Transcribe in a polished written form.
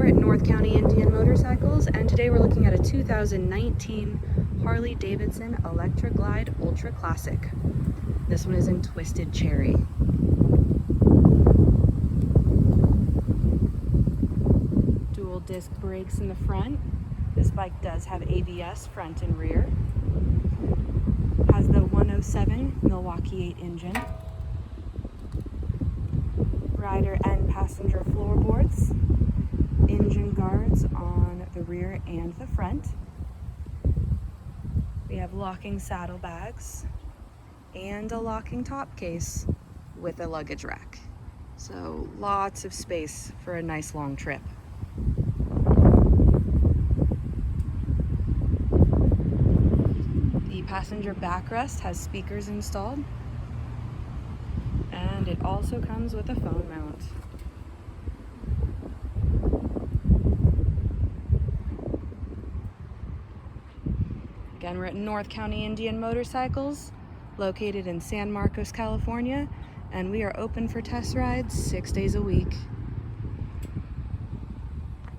We're at North County Indian Motorcycles, and today we're looking at a 2019 Harley-Davidson Electra Glide Ultra Classic. This one is in Twisted Cherry. Dual disc brakes in the front. This bike does have ABS front and rear. Has the 107 Milwaukee 8 engine. Rider and passenger floorboards. Engine guards on the rear and the front. We have locking saddlebags and a locking top case with a luggage rack. So lots of space for a nice long trip. The passenger backrest has speakers installed, and it also comes with a phone mount. Again, we're at North County Indian Motorcycles, located in San Marcos, California, and we are open for test rides 6 days a week.